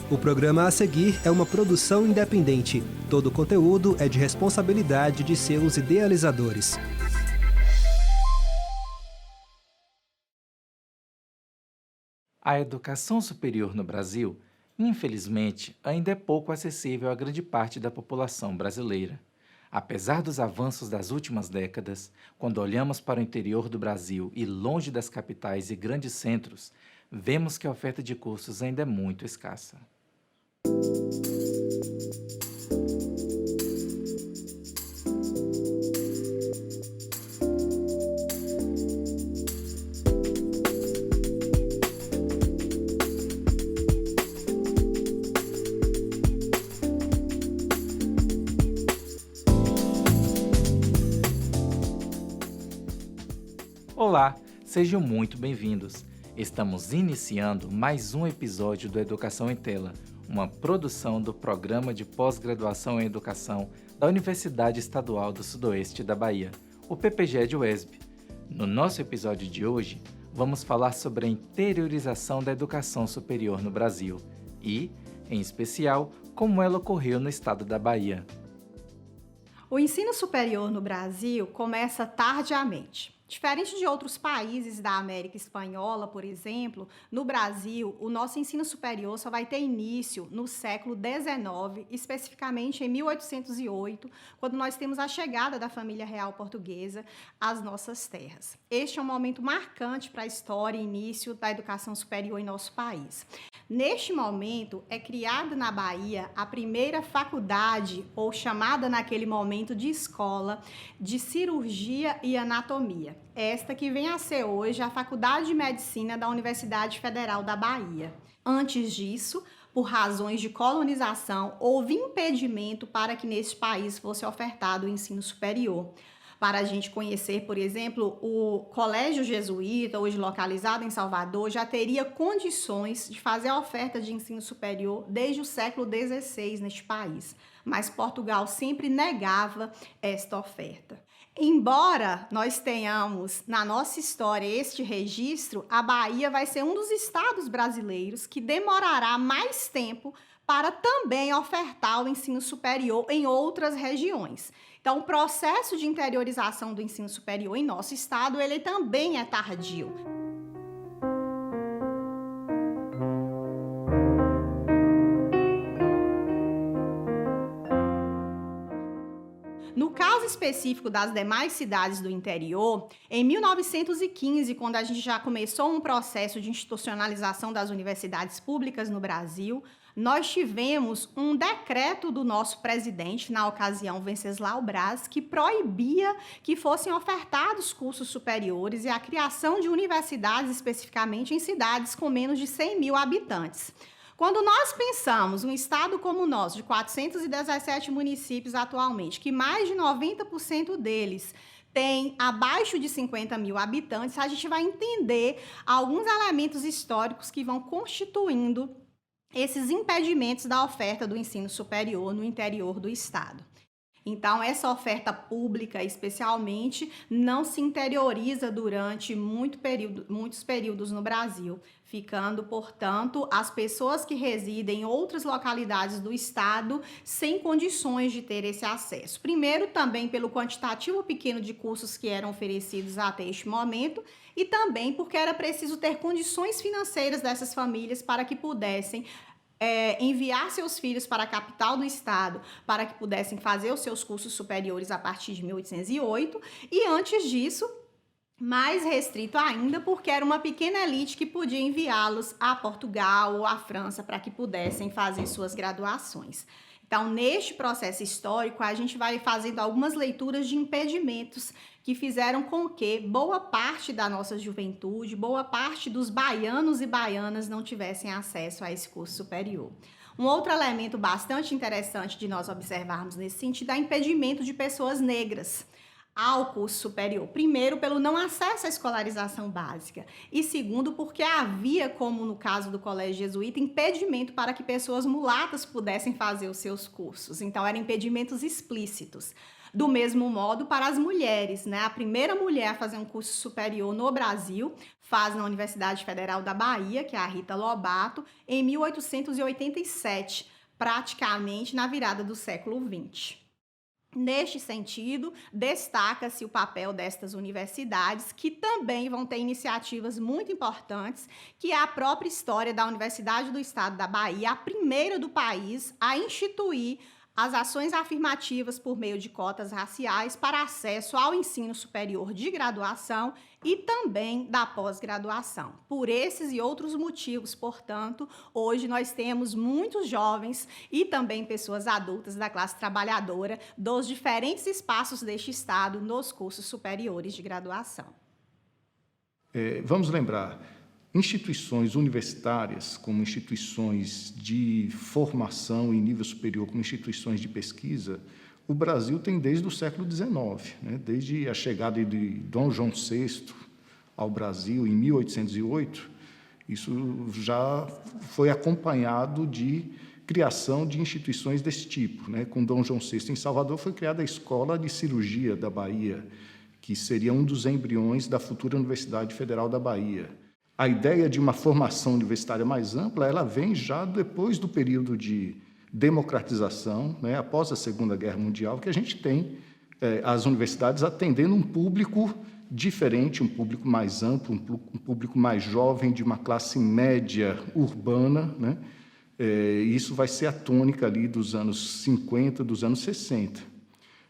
O programa a seguir é uma produção independente. Todo o conteúdo é de responsabilidade de seus idealizadores. A educação superior no Brasil, infelizmente, ainda é pouco acessível a grande parte da população brasileira. Apesar dos avanços das últimas décadas, quando olhamos para o interior do Brasil e longe das capitais e grandes centros, vemos que a oferta de cursos ainda é muito escassa. Olá, sejam muito bem-vindos. Estamos iniciando mais um episódio do Educação em Tela, uma produção do Programa de Pós-Graduação em Educação da Universidade Estadual do Sudoeste da Bahia, o PPGED-UESB. No nosso episódio de hoje, vamos falar sobre a interiorização da educação superior no Brasil e, em especial, como ela ocorreu no estado da Bahia. O ensino superior no Brasil começa tardiamente. Diferente de outros países da América Espanhola, por exemplo, no Brasil, o nosso ensino superior só vai ter início no século XIX, especificamente em 1808, quando nós temos a chegada da família real portuguesa às nossas terras. Este é um momento marcante para a história e início da educação superior em nosso país. Neste momento, é criada na Bahia a primeira faculdade, ou chamada naquele momento de escola, de cirurgia e anatomia. Esta que vem a ser hoje a Faculdade de Medicina da Universidade Federal da Bahia. Antes disso, por razões de colonização, houve impedimento para que nesse país fosse ofertado o ensino superior. Para a gente conhecer, por exemplo, o Colégio Jesuíta, hoje localizado em Salvador, já teria condições de fazer a oferta de ensino superior desde o século XVI neste país. Mas Portugal sempre negava esta oferta. Embora nós tenhamos na nossa história este registro, a Bahia vai ser um dos estados brasileiros que demorará mais tempo para também ofertar o ensino superior em outras regiões. Então, o processo de interiorização do ensino superior em nosso estado, ele também é tardio. No caso específico das demais cidades do interior, em 1915, quando a gente já começou um processo de institucionalização das universidades públicas no Brasil, nós tivemos um decreto do nosso presidente, na ocasião Venceslau Braz, que proibia que fossem ofertados cursos superiores e a criação de universidades, especificamente em cidades com menos de 100 mil habitantes. Quando nós pensamos um estado como o nosso, de 417 municípios atualmente, que mais de 90% deles tem abaixo de 50 mil habitantes, a gente vai entender alguns elementos históricos que vão constituindo esses impedimentos da oferta do ensino superior no interior do estado. Então, essa oferta pública, especialmente, não se interioriza durante muitos períodos no Brasil, ficando, portanto, as pessoas que residem em outras localidades do estado sem condições de ter esse acesso. Primeiro, também pelo quantitativo pequeno de cursos que eram oferecidos até este momento, e também porque era preciso ter condições financeiras dessas famílias para que pudessem enviar seus filhos para a capital do estado para que pudessem fazer os seus cursos superiores a partir de 1808 e antes disso, mais restrito ainda, porque era uma pequena elite que podia enviá-los a Portugal ou à França para que pudessem fazer suas graduações. Então, neste processo histórico, a gente vai fazendo algumas leituras de impedimentos que fizeram com que boa parte da nossa juventude, boa parte dos baianos e baianas não tivessem acesso a esse curso superior. Um outro elemento bastante interessante de nós observarmos nesse sentido é o impedimento de pessoas negras ao curso superior. Primeiro, pelo não acesso à escolarização básica e segundo, porque havia, como no caso do Colégio Jesuíta, impedimento para que pessoas mulatas pudessem fazer os seus cursos. Então, eram impedimentos explícitos. Do mesmo modo, para as mulheres, né? A primeira mulher a fazer um curso superior no Brasil faz na Universidade Federal da Bahia, que é a Rita Lobato, em 1887, praticamente na virada do século XX. Neste sentido, destaca-se o papel destas universidades, que também vão ter iniciativas muito importantes, que é a própria história da Universidade do Estado da Bahia, a primeira do país a instituir as ações afirmativas por meio de cotas raciais para acesso ao ensino superior de graduação e também da pós-graduação. Por esses e outros motivos, portanto, hoje nós temos muitos jovens e também pessoas adultas da classe trabalhadora dos diferentes espaços deste estado nos cursos superiores de graduação. Vamos lembrar, instituições universitárias, como instituições de formação em nível superior, como instituições de pesquisa, o Brasil tem desde o século XIX, né? Desde a chegada de Dom João VI ao Brasil, em 1808, isso já foi acompanhado de criação de instituições desse tipo, né? Com Dom João VI em Salvador foi criada a Escola de Cirurgia da Bahia, que seria um dos embriões da futura Universidade Federal da Bahia. A ideia de uma formação universitária mais ampla, ela vem já depois do período de democratização, né, após a Segunda Guerra Mundial, que a gente tem as universidades atendendo um público diferente, um público mais amplo, um público mais jovem, de uma classe média urbana, né? Isso vai ser a tônica ali dos anos 50, dos anos 60.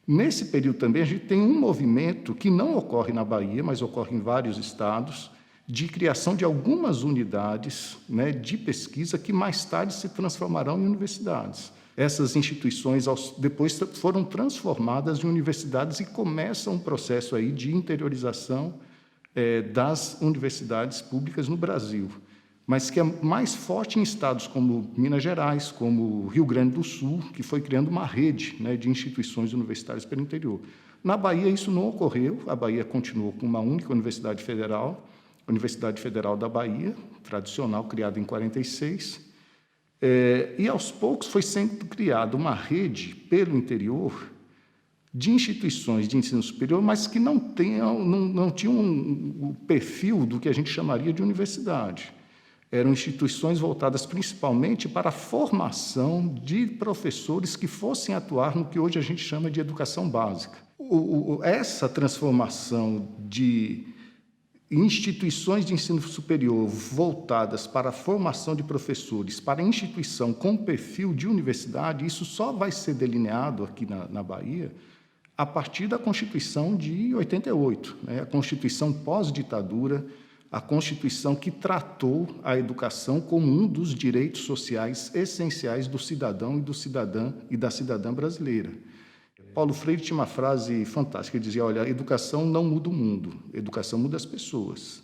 Nesse período também a gente tem um movimento que não ocorre na Bahia, mas ocorre em vários estados, de criação de algumas unidades, né, de pesquisa que mais tarde se transformarão em universidades. Essas instituições depois foram transformadas em universidades e começa um processo aí de interiorização das universidades públicas no Brasil, mas que é mais forte em estados como Minas Gerais, como Rio Grande do Sul, que foi criando uma rede, né, de instituições universitárias pelo interior. Na Bahia isso não ocorreu, a Bahia continuou com uma única universidade federal, a Universidade Federal da Bahia, tradicional, criada em 46, e aos poucos foi sendo criada uma rede pelo interior de instituições de ensino superior, mas que não tinham o perfil do que a gente chamaria de universidade. Eram instituições voltadas principalmente para a formação de professores que fossem atuar no que hoje a gente chama de educação básica. Essa transformação de instituições de ensino superior voltadas para a formação de professores, para a instituição com perfil de universidade, isso só vai ser delineado aqui na Bahia a partir da Constituição de 88, né? A Constituição pós-ditadura, a Constituição que tratou a educação como um dos direitos sociais essenciais do cidadão e da cidadã brasileira. Paulo Freire tinha uma frase fantástica, ele dizia, olha, a educação não muda o mundo, a educação muda as pessoas.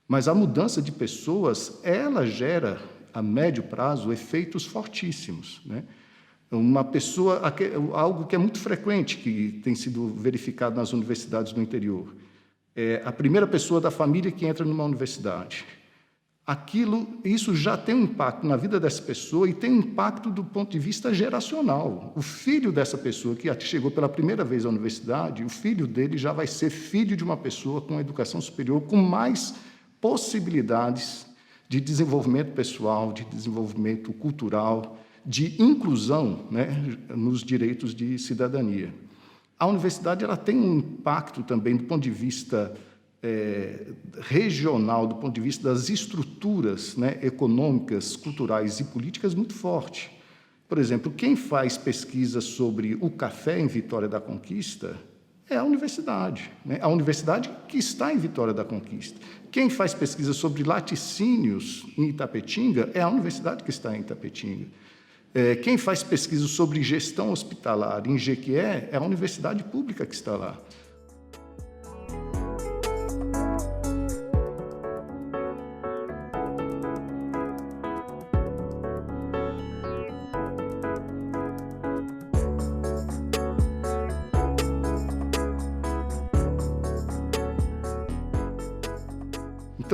Mas a mudança de pessoas, ela gera, a médio prazo, efeitos fortíssimos, né? Uma pessoa, algo que é muito frequente, que tem sido verificado nas universidades do interior, é a primeira pessoa da família que entra numa universidade. Isso já tem um impacto na vida dessa pessoa e tem um impacto do ponto de vista geracional. O filho dessa pessoa que chegou pela primeira vez à universidade, o filho dele já vai ser filho de uma pessoa com educação superior, com mais possibilidades de desenvolvimento pessoal, de desenvolvimento cultural, de inclusão, né, nos direitos de cidadania. A universidade ela tem um impacto também do ponto de vista regional, do ponto de vista das estruturas, né, econômicas, culturais e políticas muito forte. Por exemplo, quem faz pesquisa sobre o café em Vitória da Conquista é a universidade, né? A universidade que está em Vitória da Conquista. Quem faz pesquisa sobre laticínios em Itapetinga é a universidade que está em Itapetinga. Quem faz pesquisa sobre gestão hospitalar em Jequié é a universidade pública que está lá.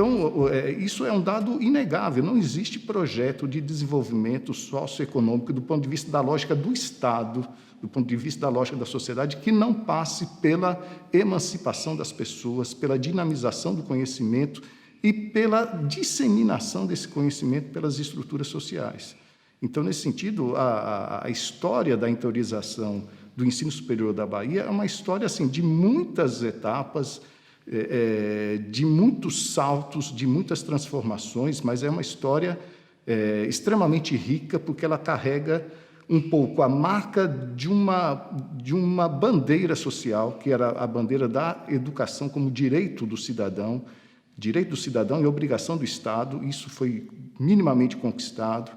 Então, isso é um dado inegável. Não existe projeto de desenvolvimento socioeconômico do ponto de vista da lógica do Estado, do ponto de vista da lógica da sociedade, que não passe pela emancipação das pessoas, pela dinamização do conhecimento e pela disseminação desse conhecimento pelas estruturas sociais. Então, nesse sentido, a história da interiorização do ensino superior da Bahia é uma história assim, de muitas etapas, de muitos saltos, de muitas transformações, mas é uma história extremamente rica, porque ela carrega um pouco a marca de uma bandeira social, que era a bandeira da educação como direito do cidadão e obrigação do Estado. Isso foi minimamente conquistado.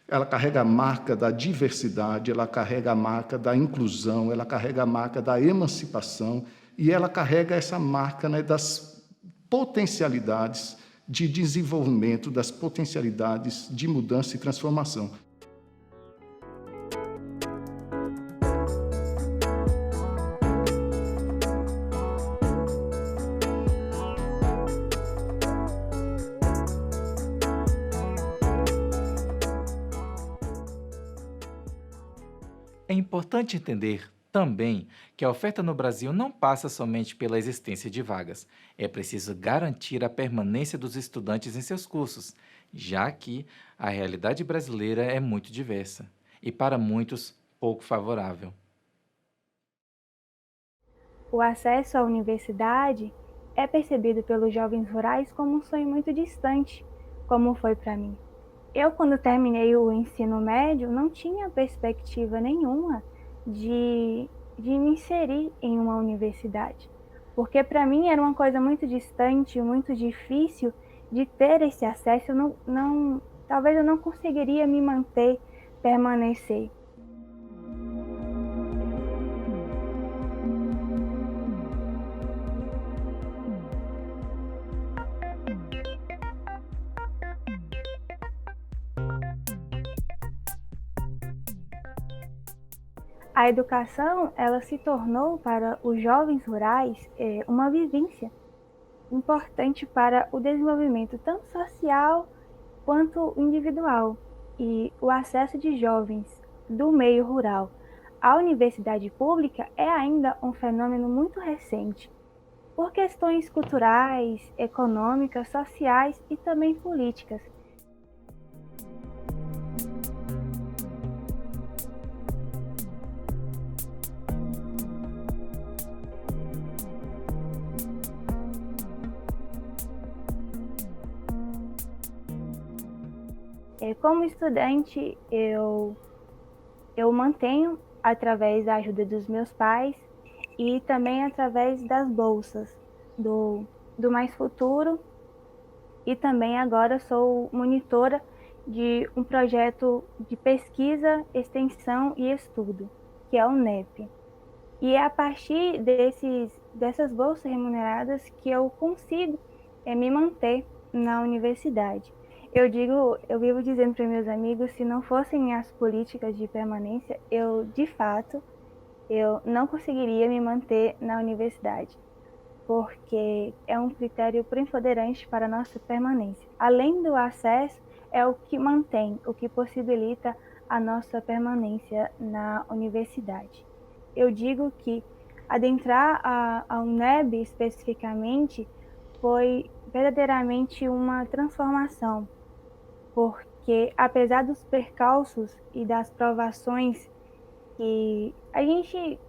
Ela carrega a marca da diversidade, ela carrega a marca da inclusão, ela carrega a marca da emancipação e ela carrega essa marca, né, das potencialidades de desenvolvimento, das potencialidades de mudança e transformação. É importante entender também que a oferta no Brasil não passa somente pela existência de vagas. É preciso garantir a permanência dos estudantes em seus cursos, já que a realidade brasileira é muito diversa e, para muitos, pouco favorável. O acesso à universidade é percebido pelos jovens rurais como um sonho muito distante, como foi para mim. Eu, quando terminei o ensino médio, não tinha perspectiva nenhuma de me inserir em uma universidade, porque para mim era uma coisa muito distante, muito difícil de ter esse acesso. Talvez eu não conseguiria me manter, permanecer. A educação, ela se tornou para os jovens rurais uma vivência importante para o desenvolvimento tanto social quanto individual. E o acesso de jovens do meio rural à universidade pública é ainda um fenômeno muito recente, por questões culturais, econômicas, sociais e também políticas. Como estudante, eu mantenho através da ajuda dos meus pais e também através das bolsas do Mais Futuro, e também agora sou monitora de um projeto de pesquisa, extensão e estudo, que é o NEP. E é a partir dessas bolsas remuneradas que eu consigo me manter na universidade. Eu vivo dizendo para meus amigos, se não fossem as políticas de permanência, de fato, eu não conseguiria me manter na universidade, porque é um critério preponderante para a nossa permanência. Além do acesso, é o que mantém, o que possibilita a nossa permanência na universidade. Eu digo que adentrar a UNEB especificamente foi verdadeiramente uma transformação, porque apesar dos percalços e das provações que a gente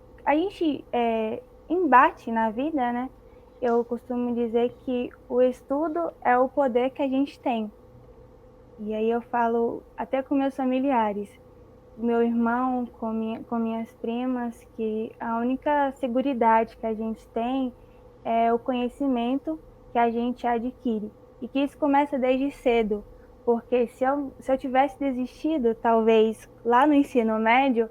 embate na vida, né? Eu costumo dizer que o estudo é o poder que a gente tem. E aí eu falo até com meus familiares, meu irmão, com minhas primas, que a única seguridade que a gente tem é o conhecimento que a gente adquire. E que isso começa desde cedo, porque se eu tivesse desistido, talvez, lá no ensino médio,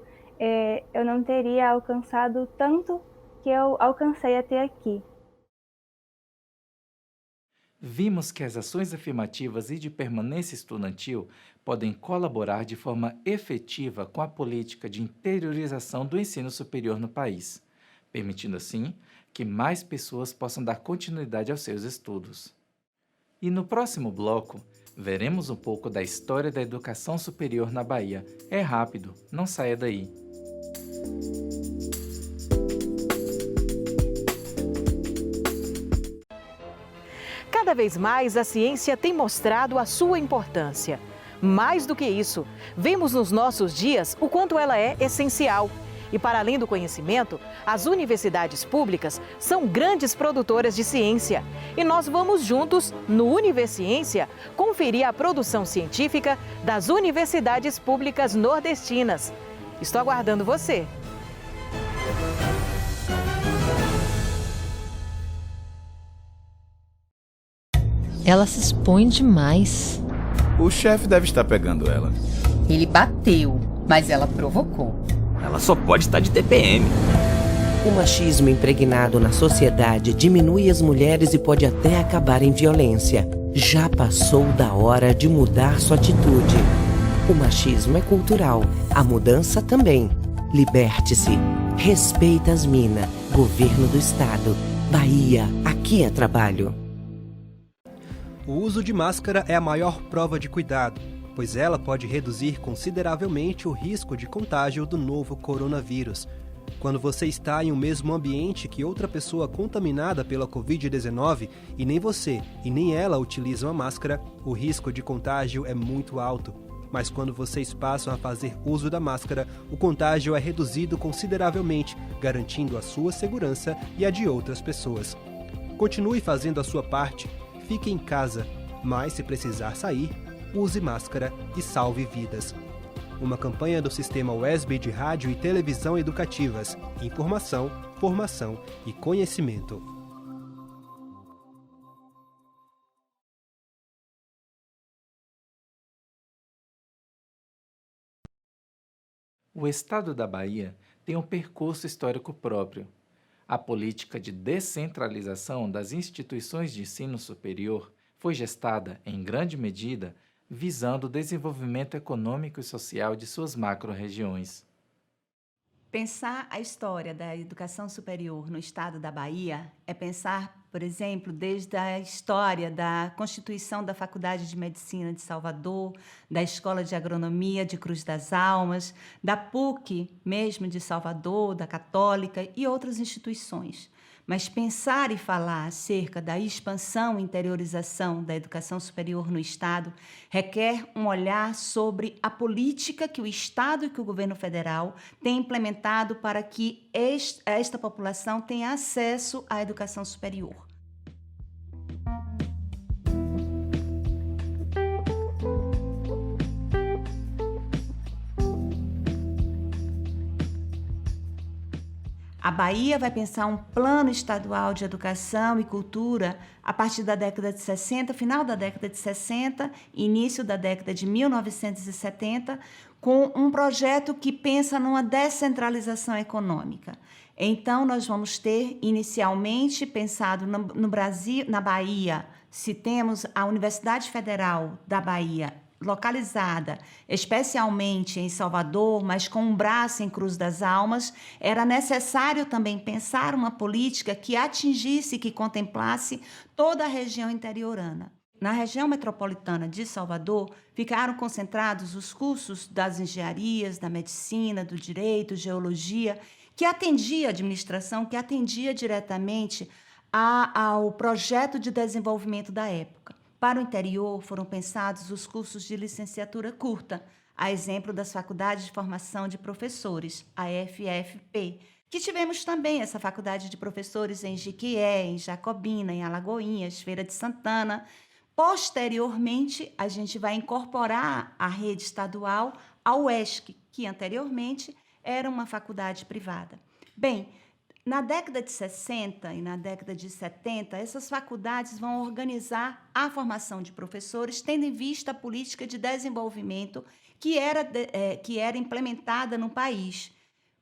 eu não teria alcançado tanto que eu alcancei até aqui. Vimos que as ações afirmativas e de permanência estudantil podem colaborar de forma efetiva com a política de interiorização do ensino superior no país, permitindo assim que mais pessoas possam dar continuidade aos seus estudos. E no próximo bloco, veremos um pouco da história da educação superior na Bahia. É rápido, não saia daí. Cada vez mais a ciência tem mostrado a sua importância. Mais do que isso, vemos nos nossos dias o quanto ela é essencial. E para além do conhecimento, as universidades públicas são grandes produtoras de ciência. E nós vamos juntos, no Universiência, conferir a produção científica das universidades públicas nordestinas. Estou aguardando você! Ela se expõe demais. O chefe deve estar pegando ela. Ele bateu, mas ela provocou. Ela só pode estar de TPM. O machismo impregnado na sociedade diminui as mulheres e pode até acabar em violência. Já passou da hora de mudar sua atitude. O machismo é cultural, a mudança também. Liberte-se. Respeita as minas. Governo do Estado. Bahia, aqui é trabalho. O uso de máscara é a maior prova de cuidado, pois ela pode reduzir consideravelmente o risco de contágio do novo coronavírus. Quando você está em um mesmo ambiente que outra pessoa contaminada pela Covid-19 e nem você e nem ela utilizam a máscara, o risco de contágio é muito alto. Mas quando vocês passam a fazer uso da máscara, o contágio é reduzido consideravelmente, garantindo a sua segurança e a de outras pessoas. Continue fazendo a sua parte. Fique em casa, mas se precisar sair, use máscara e salve vidas. Uma campanha do Sistema WESB de Rádio e Televisão Educativas. Informação, formação e conhecimento. O Estado da Bahia tem um percurso histórico próprio. A política de descentralização das instituições de ensino superior foi gestada, em grande medida, visando o desenvolvimento econômico e social de suas macro-regiões. Pensar a história da educação superior no estado da Bahia é pensar, por exemplo, desde a história da constituição da Faculdade de Medicina de Salvador, da Escola de Agronomia de Cruz das Almas, da PUC mesmo de Salvador, da Católica e outras instituições. Mas pensar e falar acerca da expansão e interiorização da educação superior no Estado requer um olhar sobre a política que o Estado e que o governo federal têm implementado para que esta população tenha acesso à educação superior. A Bahia vai pensar um plano estadual de educação e cultura a partir da década de 60, final da década de 60, início da década de 1970, com um projeto que pensa numa descentralização econômica. Então, nós vamos ter, inicialmente, pensado no Brasil, na Bahia, se temos a Universidade Federal da Bahia localizada especialmente em Salvador, mas com um braço em Cruz das Almas, era necessário também pensar uma política que atingisse, que contemplasse toda a região interiorana. Na região metropolitana de Salvador, ficaram concentrados os cursos das engenharias, da medicina, do direito, geologia, que atendia a administração, que atendia diretamente ao projeto de desenvolvimento da época. Para o interior, foram pensados os cursos de licenciatura curta, a exemplo das faculdades de formação de professores, a FFP, que tivemos também essa faculdade de professores em Jequié, em Jacobina, em Alagoinhas, Feira de Santana. Posteriormente, a gente vai incorporar a rede estadual ao UESC, que anteriormente era uma faculdade privada. Bem, na década de 60 e na década de 70, essas faculdades vão organizar a formação de professores, tendo em vista a política de desenvolvimento que era implementada no país.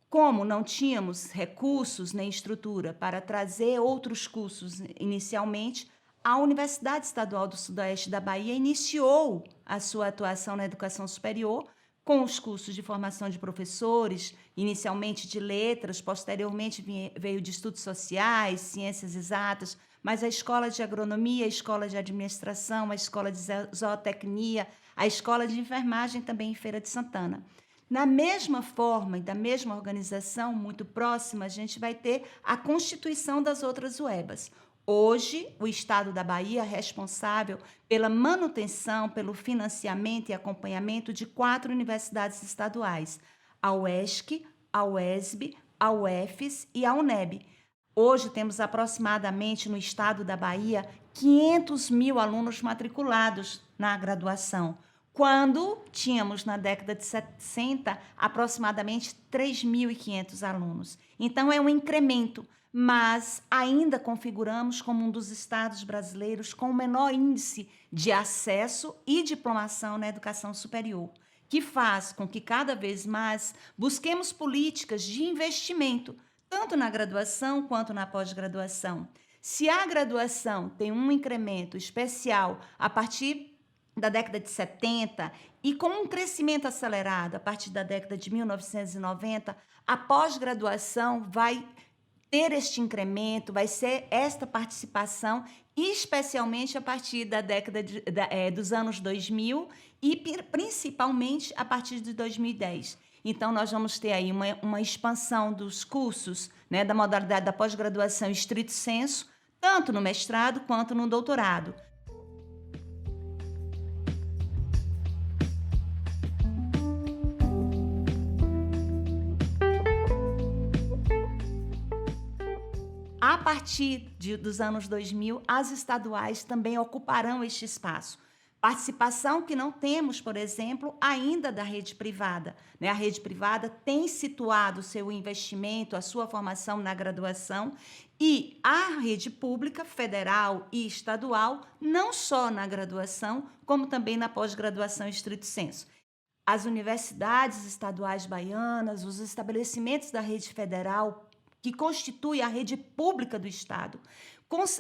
Como não tínhamos recursos nem estrutura para trazer outros cursos inicialmente, a Universidade Estadual do Sudoeste da Bahia iniciou a sua atuação na educação superior com os cursos de formação de professores, inicialmente de letras, posteriormente veio de estudos sociais, ciências exatas, mas a escola de agronomia, a escola de administração, a escola de zootecnia, a escola de enfermagem também em Feira de Santana. Na mesma forma e da mesma organização, muito próxima, a gente vai ter a constituição das outras UEBAs. Hoje, o Estado da Bahia é responsável pela manutenção, pelo financiamento e acompanhamento de 4 universidades estaduais, a UESC, a UESB, a UFES e a UNEB. Hoje temos aproximadamente no Estado da Bahia 500 mil alunos matriculados na graduação, quando tínhamos na década de 60 aproximadamente 3.500 alunos. Então é um incremento, mas ainda configuramos como um dos estados brasileiros com o menor índice de acesso e diplomação na educação superior, que faz com que cada vez mais busquemos políticas de investimento, tanto na graduação quanto na pós-graduação. Se a graduação tem um incremento especial a partir da década de 70 e com um crescimento acelerado a partir da década de 1990, a pós-graduação vai ter este incremento, vai ser esta participação, especialmente a partir da década dos anos 2000 e principalmente a partir de 2010. Então, nós vamos ter aí uma expansão dos cursos, né, da modalidade da pós-graduação estrito sensu, tanto no mestrado quanto no doutorado. A partir dos anos 2000, as estaduais também ocuparão este espaço. Participação que não temos, por exemplo, ainda da rede privada, né? A rede privada tem situado seu investimento, a sua formação na graduação, e a rede pública, federal e estadual, não só na graduação, como também na pós-graduação estrito sensu. As universidades estaduais baianas, os estabelecimentos da rede federal, que constitui a rede pública do Estado,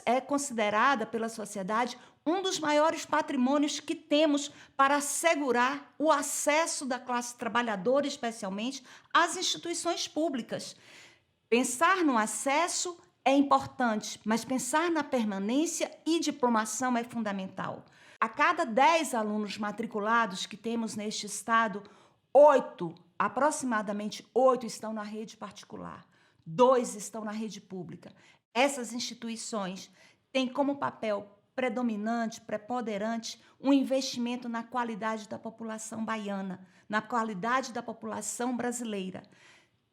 é considerada pela sociedade um dos maiores patrimônios que temos para assegurar o acesso da classe trabalhadora, especialmente, às instituições públicas. Pensar no acesso é importante, mas pensar na permanência e diplomação é fundamental. A cada 10 alunos matriculados que temos neste Estado, aproximadamente 8 estão na rede particular. 2 estão na rede pública. Essas instituições têm como papel predominante, preponderante, um investimento na qualidade da população baiana, na qualidade da população brasileira.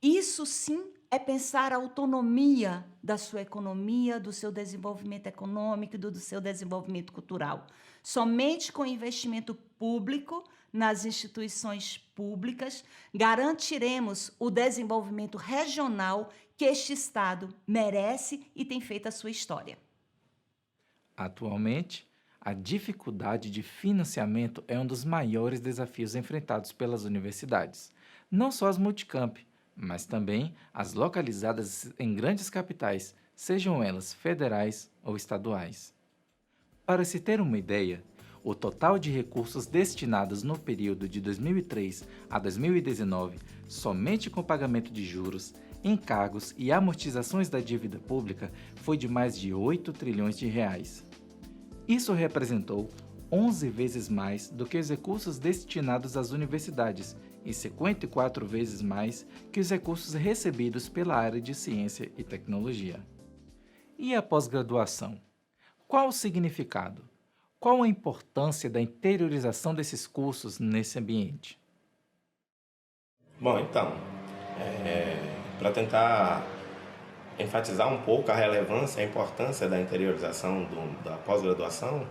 Isso, sim, é pensar a autonomia da sua economia, do seu desenvolvimento econômico e do seu desenvolvimento cultural. Somente com investimento público nas instituições públicas garantiremos o desenvolvimento regional que este Estado merece e tem feito a sua história. Atualmente, a dificuldade de financiamento é um dos maiores desafios enfrentados pelas universidades, não só as multicamp, mas também as localizadas em grandes capitais, sejam elas federais ou estaduais. Para se ter uma ideia, o total de recursos destinados no período de 2003 a 2019, somente com pagamento de juros, encargos e amortizações da dívida pública, foi de mais de 8 trilhões de reais. Isso representou 11 vezes mais do que os recursos destinados às universidades e 54 vezes mais que os recursos recebidos pela área de ciência e tecnologia. E a pós-graduação? Qual o significado? Qual a importância da interiorização desses cursos nesse ambiente? Bom, então, para tentar enfatizar um pouco a relevância e a importância da interiorização da pós-graduação,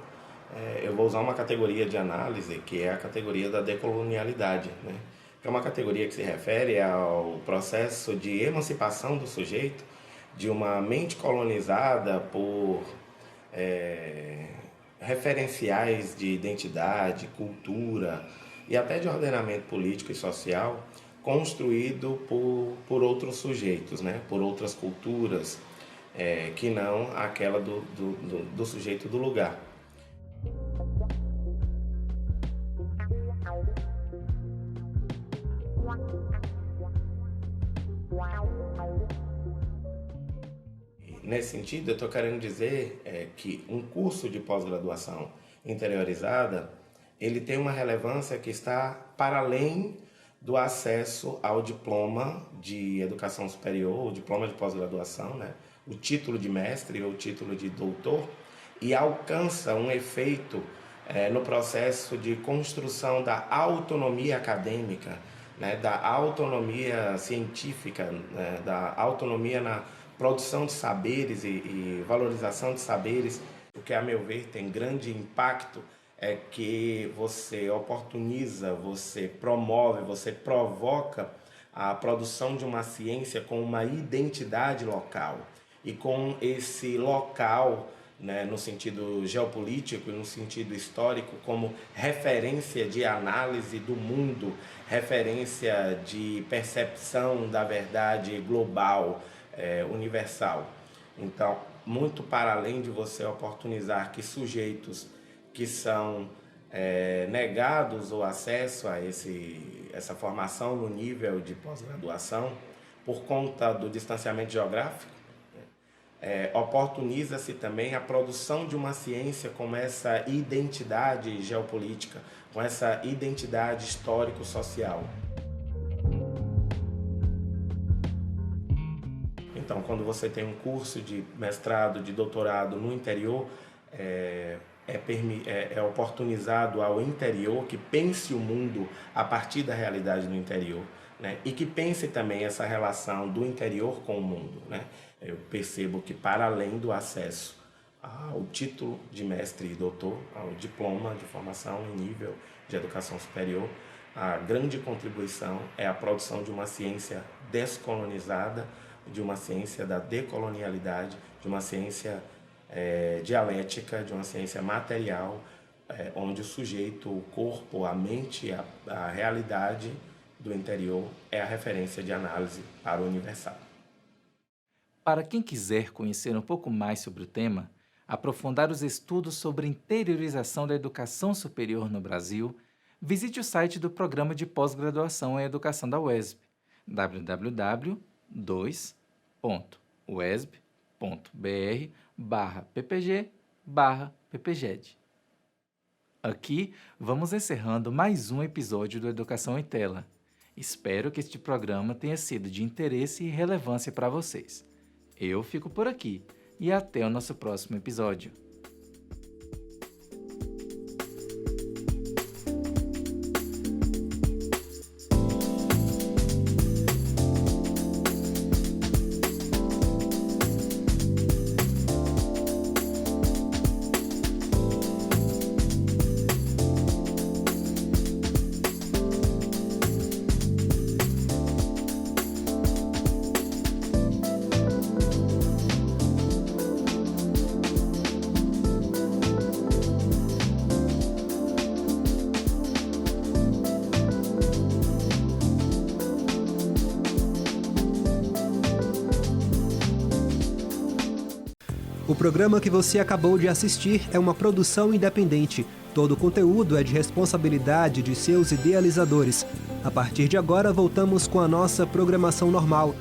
eu vou usar uma categoria de análise que é a categoria da decolonialidade, né? Que é uma categoria que se refere ao processo de emancipação do sujeito de uma mente colonizada por referenciais de identidade, cultura e até de ordenamento político e social construído por outros sujeitos, né? Por outras culturas, que não aquela do sujeito do lugar. nesse sentido, eu estou querendo dizer que um curso de pós-graduação interiorizada, ele tem uma relevância que está para além do acesso ao diploma de educação superior, o diploma de pós-graduação, né? O título de mestre ou o título de doutor, e alcança um efeito no processo de construção da autonomia acadêmica, né? Da autonomia científica, né? Da autonomia na produção de saberes e valorização de saberes. O que, a meu ver, tem grande impacto é que você oportuniza, você promove, você provoca a produção de uma ciência com uma identidade local. E com esse local, né, no sentido geopolítico e no sentido histórico, como referência de análise do mundo, referência de percepção da verdade global, universal. Então, muito para além de você oportunizar que sujeitos que são negados o acesso a essa formação no nível de pós-graduação por conta do distanciamento geográfico, oportuniza-se também a produção de uma ciência com essa identidade geopolítica, com essa identidade histórico-social. Então, quando você tem um curso de mestrado, de doutorado no interior, é oportunizado ao interior que pense o mundo a partir da realidade do interior, né? E que pense também essa relação do interior com o mundo, né? Eu percebo que, para além do acesso ao título de mestre e doutor, ao diploma de formação em nível de educação superior, a grande contribuição é a produção de uma ciência descolonizada, de uma ciência da decolonialidade, de uma ciência dialética, de uma ciência material, onde o sujeito, o corpo, a mente, a realidade do interior é a referência de análise para o universal. Para quem quiser conhecer um pouco mais sobre o tema, aprofundar os estudos sobre interiorização da educação superior no Brasil, visite o site do Programa de Pós-Graduação em Educação da UESB, www.uesb.br/ppg/ppged. Aqui vamos encerrando mais um episódio do Educação em Tela. Espero que este programa tenha sido de interesse e relevância para vocês. Eu fico por aqui e até o nosso próximo episódio. O programa que você acabou de assistir é uma produção independente. Todo o conteúdo é de responsabilidade de seus idealizadores. A partir de agora, voltamos com a nossa programação normal.